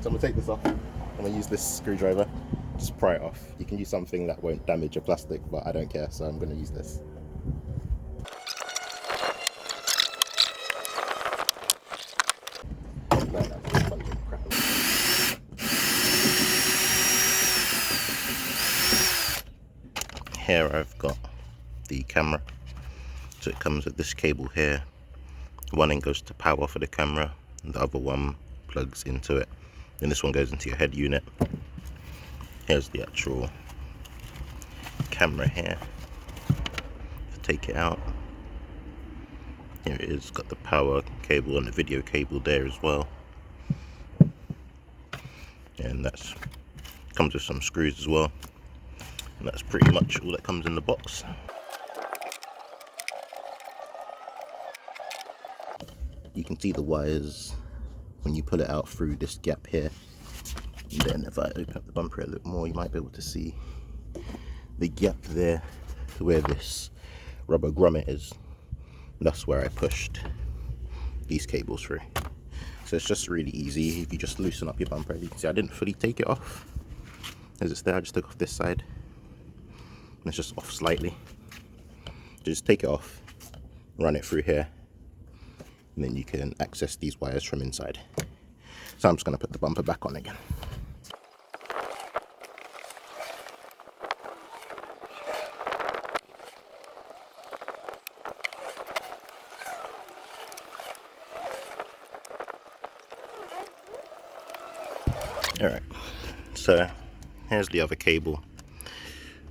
So I'm gonna take this off. I'm gonna use this screwdriver, just pry it off. You can use something that won't damage your plastic, but I don't care, so I'm gonna use this. Here I've got the camera, so it comes with this cable here. One end goes to power for the camera, and the other one plugs into it, and this one goes into your head unit. Here's the actual camera here. To take it out, here it is, got the power cable and the video cable there as well, and that's comes with some screws as well. And that's pretty much all that comes in the box. You can see the wires when you pull it out through this gap here. And then if I open up the bumper a little more, you might be able to see the gap there where this rubber grommet is. That's where I pushed these cables through. So it's just really easy if you just loosen up your bumper. As you can see, I didn't fully take it off. As it's there, I just took off this side. And it's just off slightly. Just take it off, run it through here, and then you can access these wires from inside. So I'm just going to put the bumper back on again. Alright, so here's the other cable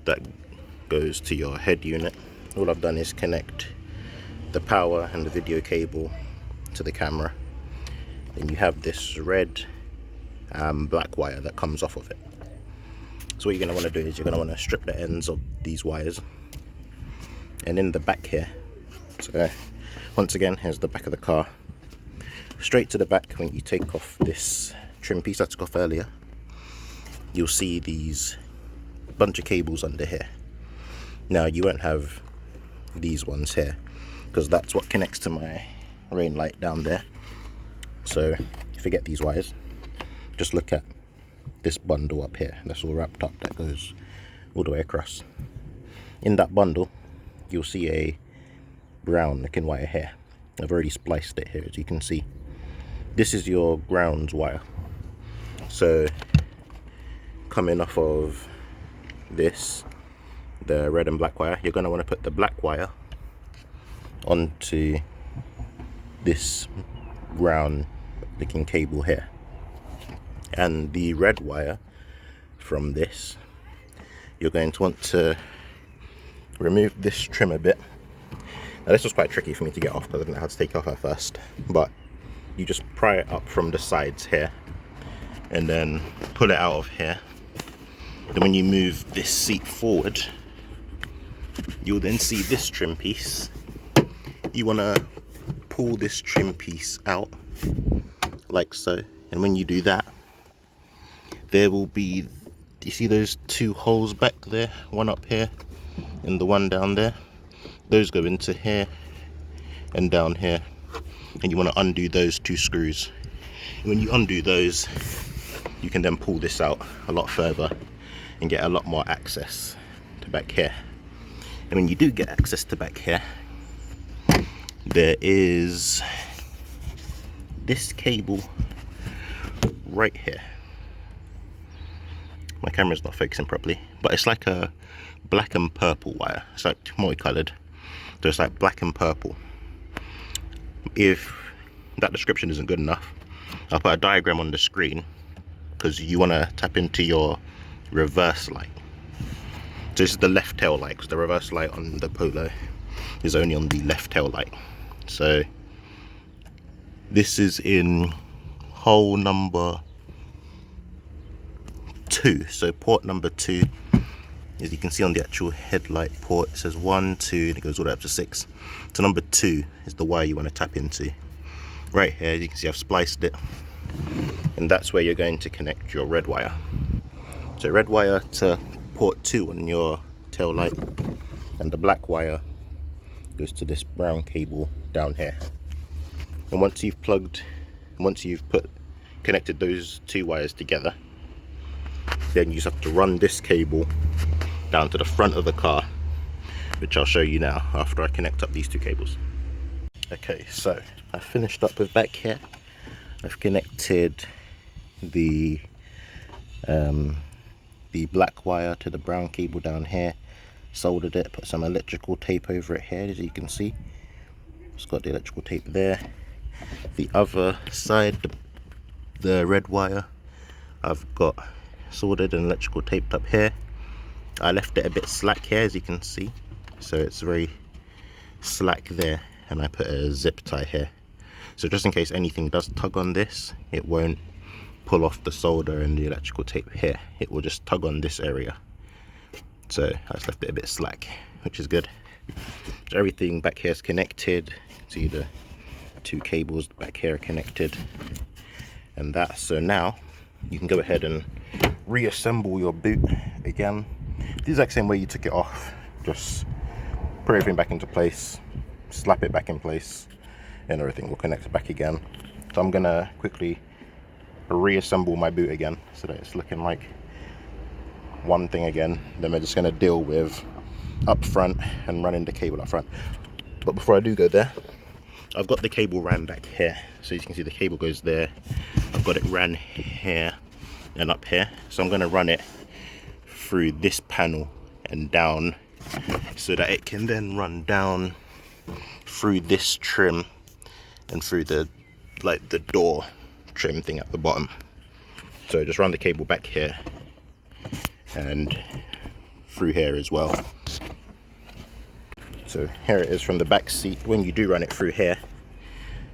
that goes to your head unit. All I've done is connect the power and the video cable to the camera. Then you have this red black wire that comes off of it. So what you're going to want to do is you're going to want to strip the ends of these wires, and in the back here, so once again, here's the back of the car. Straight to the back, when you take off this trim piece I took off earlier, you'll see these bunch of cables under here. Now you won't have these ones here because that's what connects to my rain light down there. So forget these wires, just look at this bundle up here that's all wrapped up, that goes all the way across. In that bundle you'll see a brown looking wire here. I've already spliced it here, as you can see. This is your grounds wire. So coming off of this, the red and black wire, you're going to want to put the black wire onto this brown looking cable here, and the red wire from this, you're going to want to remove this trim a bit. Now this was quite tricky for me to get off because I didn't know how to take it off at first, but you just pry it up from the sides here and then pull it out of here. Then when you move this seat forward, you'll then see this trim piece. You want to pull this trim piece out like so, and when you do that, there will be, you see those two holes back there, one up here and the one down there? Those go into here and down here, and you want to undo those two screws. And when you undo those, you can then pull this out a lot further and get a lot more access to back here. And when you do get access to back here, there is this cable right here. My camera's not focusing properly, but it's like a black and purple wire. It's like multicolored, so it's like black and purple. If that description isn't good enough, I'll put a diagram on the screen, because you want to tap into your reverse light. So this is the left tail light, because the reverse light on the Polo is only on the left tail light. So this is in hole number 2, so port number 2. As you can see on the actual headlight port, it says 1, 2, and it goes all the way up to 6. So number 2 is the wire you want to tap into. Right here, you can see I've spliced it, and that's where you're going to connect your red wire. So red wire to port 2 on your tail light, and the black wire goes to this brown cable down here. And once you've put connected those two wires together, then you just have to run this cable down to the front of the car, which I'll show you now after I connect up these two cables. Okay, so I finished up with back here. I've connected the black wire to the brown cable down here, soldered it, put some electrical tape over it here, as you can see. It's got the electrical tape there. The other side, the red wire, I've got soldered and electrical taped up here. I left it a bit slack here, as you can see, so it's very slack there, and I put a zip tie here, so just in case anything does tug on this, it won't pull off the solder and the electrical tape here. It will just tug on this area, so I just left it a bit slack, which is good. So everything back here is connected. See the two cables back here are connected, and that, so now you can go ahead and reassemble your boot again the exact same way you took it off. Just put everything back into place, slap it back in place, and everything will connect back again. So I'm gonna quickly reassemble my boot again so that it's looking like one thing again. Then we're just gonna deal with up front and running the cable up front. But before I do go there, I've got the cable ran back here, so you can see the cable goes there. I've got it ran here and up here, so I'm going to run it through this panel and down, so that it can then run down through this trim and through the the door trim thing at the bottom. So just run the cable back here and through here as well. So here it is from the back seat. When you do run it through here,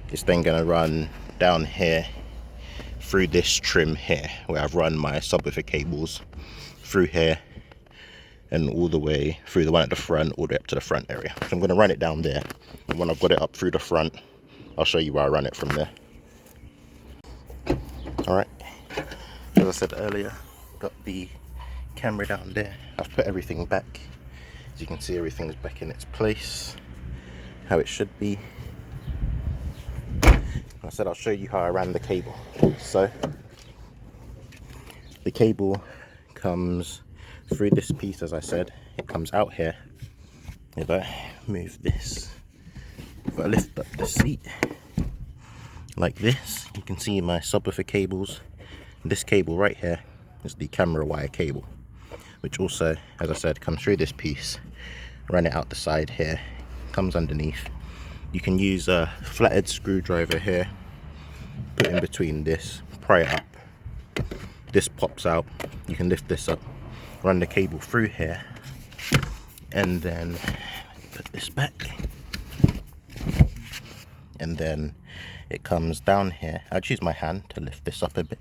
it's then going to run down here through this trim here, where I've run my subwoofer cables through here and all the way through the one at the front, all the way up to the front area. So I'm going to run it down there, and when I've got it up through the front, I'll show you where I run it from there. Alright, as I said earlier, got the camera down there. I've put everything back. As you can see, everything is back in its place, how it should be. I said I'll show you how I ran the cable. So the cable comes through this piece, as I said. It comes out here. If I move this, if I lift up the seat like this, you can see my subwoofer cables. This cable right here is the camera wire cable, which also, as I said, comes through this piece, run it out the side here, comes underneath. You can use a flathead screwdriver here, put in between this, pry it up. This pops out. You can lift this up, run the cable through here, and then put this back. And then it comes down here. I'd use my hand to lift this up a bit.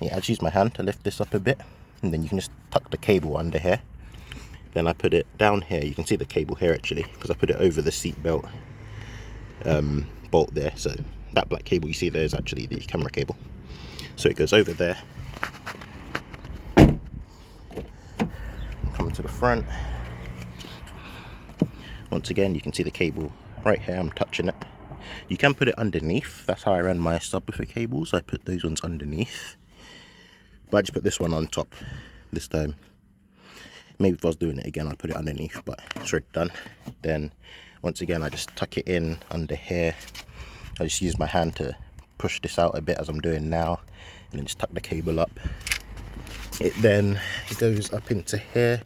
Yeah, I'd use my hand to lift this up a bit, and then you can just tuck the cable under here. Then I put it down here. You can see the cable here actually, because I put it over the seat belt bolt there. So that black cable you see there is actually the camera cable. So it goes over there, come to the front. Once again, you can see the cable right here. I'm touching it. You can put it underneath. That's how I ran my subwoofer cables. I put those ones underneath, but I just put this one on top this time. Maybe if I was doing it again, I'd put it underneath, but it's already done. Then once again, I just tuck it in under here. I just use my hand to push this out a bit, as I'm doing now, and then just tuck the cable up. It then goes up into here.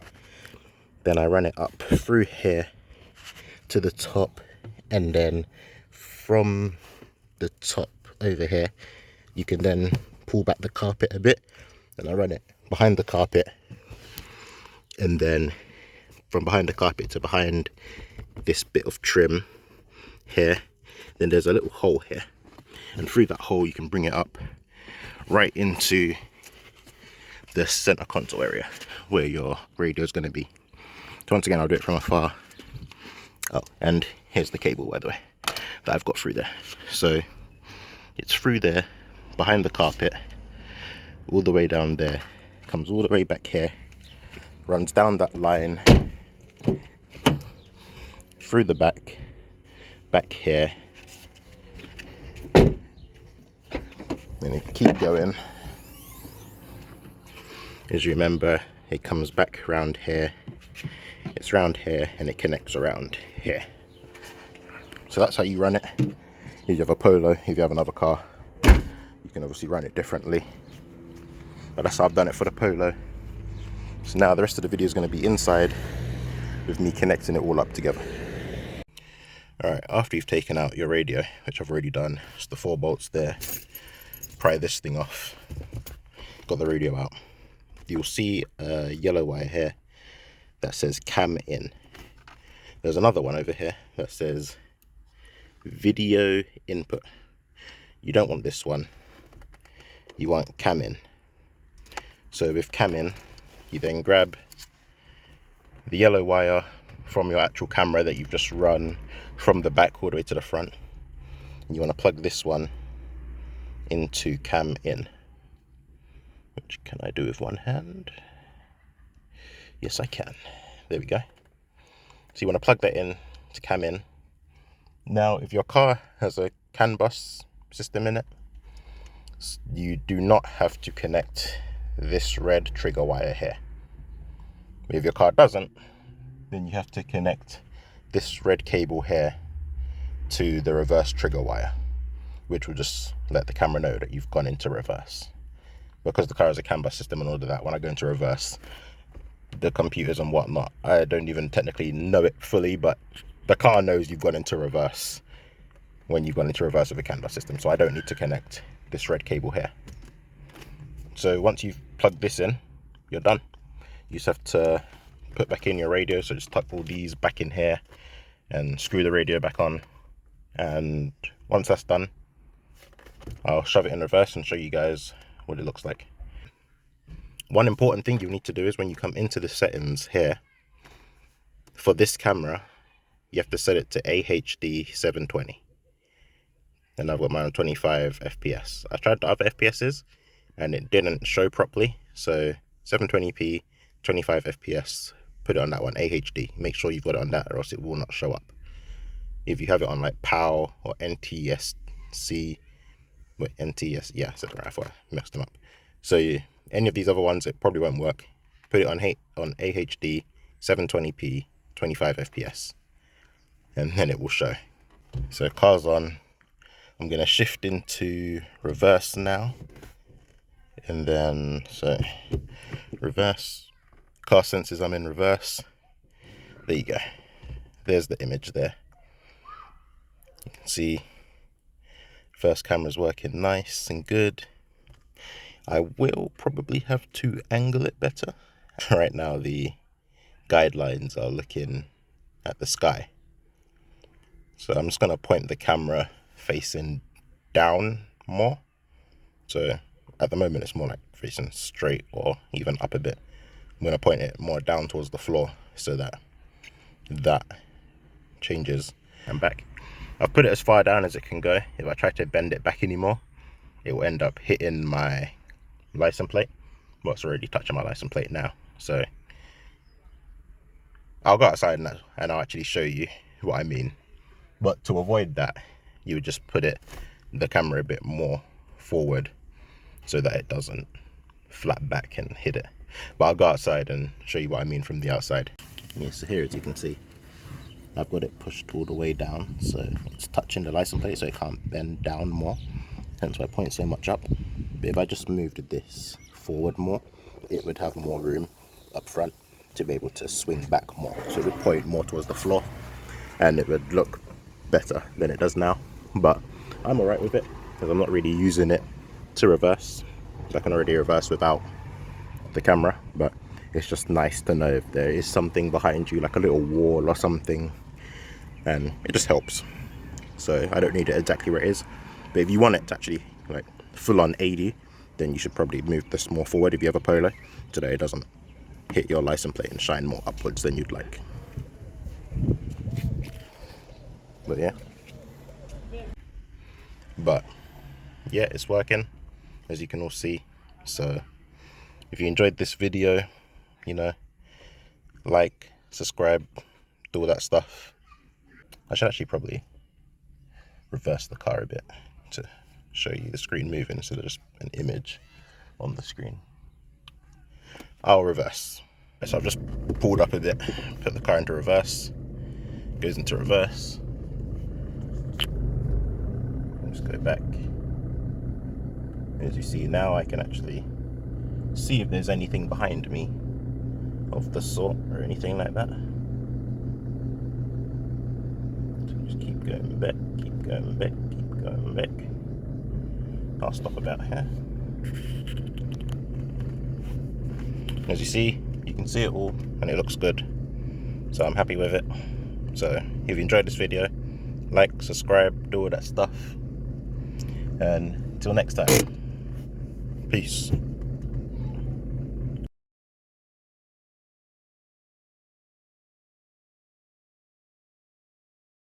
Then I run it up through here to the top, and then from the top over here, you can then pull back the carpet a bit, and I run it behind the carpet, and then from behind the carpet to behind this bit of trim here. Then there's a little hole here, and through that hole you can bring it up right into the center console area where your radio is going to be. So once again, I'll do it from afar. Oh, and here's the cable, by the way, that I've got through there. So it's through there, behind the carpet, all the way down there, comes all the way back here, runs down that line, through the back here, Then you keep going. As you remember, it comes back around here. It's round here and it connects around here. So that's how you run it. If you have a Polo, if you have another car, you can obviously run it differently. But that's how I've done it for the Polo. So now the rest of the video is going to be inside with me connecting it all up together. Alright, after you've taken out your radio, which I've already done, just the 4 bolts there, pry this thing off, got the radio out. You'll see a yellow wire here that says cam in. There's another one over here that says video input. You don't want this one, you want cam in. So with cam in, you then grab the yellow wire from your actual camera that you've just run from the back all the way to the front. You want to plug this one into cam in, which can I do with one hand? Yes, I can. There we go. So you want to plug that in to cam in. Now, if your car has a CAN bus system in it, you do not have to connect this red trigger wire here. If your car doesn't, then you have to connect this red cable here to the reverse trigger wire, which will just let the camera know that you've gone into reverse. Because the car has a CAN bus system and all of that, when I go into reverse, the computers and whatnot, I don't even technically know it fully, but the car knows you've gone into reverse when you've gone into reverse with a CAN bus system. So I don't need to connect this red cable here. So once you've plugged this in, you're done. You just have to put back in your radio. So just tuck all these back in here and screw the radio back on. And once that's done, I'll shove it in reverse and show you guys what it looks like. One important thing you need to do is when you come into the settings here, for this camera, you have to set it to AHD 720. And I've got mine on 25 FPS. I tried the other FPSs and it didn't show properly. So 720p, 25 FPS, put it on that one, AHD. Make sure you've got it on that or else it will not show up. If you have it on like PAL or NTSC, wait, NTS, yeah, I said it right, I thought I messed them up. So any of these other ones, it probably won't work. Put it on AHD, 720p, 25 FPS, and then it will show. So car's on. I'm gonna shift into reverse now. And then, so reverse, car senses I'm in reverse. There you go. There's the image there. You can see first camera's working nice and good. I will probably have to angle it better. Right now the guidelines are looking at the sky. So I'm just gonna point the camera facing down more. So at the moment it's more like facing straight or even up a bit. I'm gonna point it more down towards the floor so that that changes. And back. I've put it as far down as it can go. If I try to bend it back anymore, it will end up hitting my license plate. Well, it's already touching my license plate now. So I'll go outside and I'll actually show you what I mean. But to avoid that, you would just put the camera a bit more forward so that it doesn't flat back and hit it. But I'll go outside and show you what I mean from the outside. Yeah, so here, as you can see, I've got it pushed all the way down, so it's touching the license plate so it can't bend down more, hence why I point so much up. But if I just moved this forward more, it would have more room up front to be able to swing back more. So it would point more towards the floor and it would look better than it does now. But I'm alright with it because I'm not really using it to reverse. I can already reverse without the camera, but it's just nice to know if there is something behind you, like a little wall or something, and it just helps. So I don't need it exactly where it is, but if you want it to actually like full on 80, then you should probably move this more forward if you have a Polo, so that it doesn't hit your license plate and shine more upwards than you'd like. But yeah, it's working, as you can all see. So if you enjoyed this video, you know, like, subscribe, do all that stuff. I should actually probably reverse the car a bit to show you the screen moving instead of just an image on the screen. I'll reverse. So I've just pulled up a bit, put the car into reverse, goes into reverse. Let's go back. As you see now, I can actually see if there's anything behind me of the sort or anything like that. So just keep going back, keep going back, keep going back. I'll stop about here. As you see, you can see it all and it looks good. So I'm happy with it. So if you enjoyed this video, like, subscribe, do all that stuff. And until next time, peace.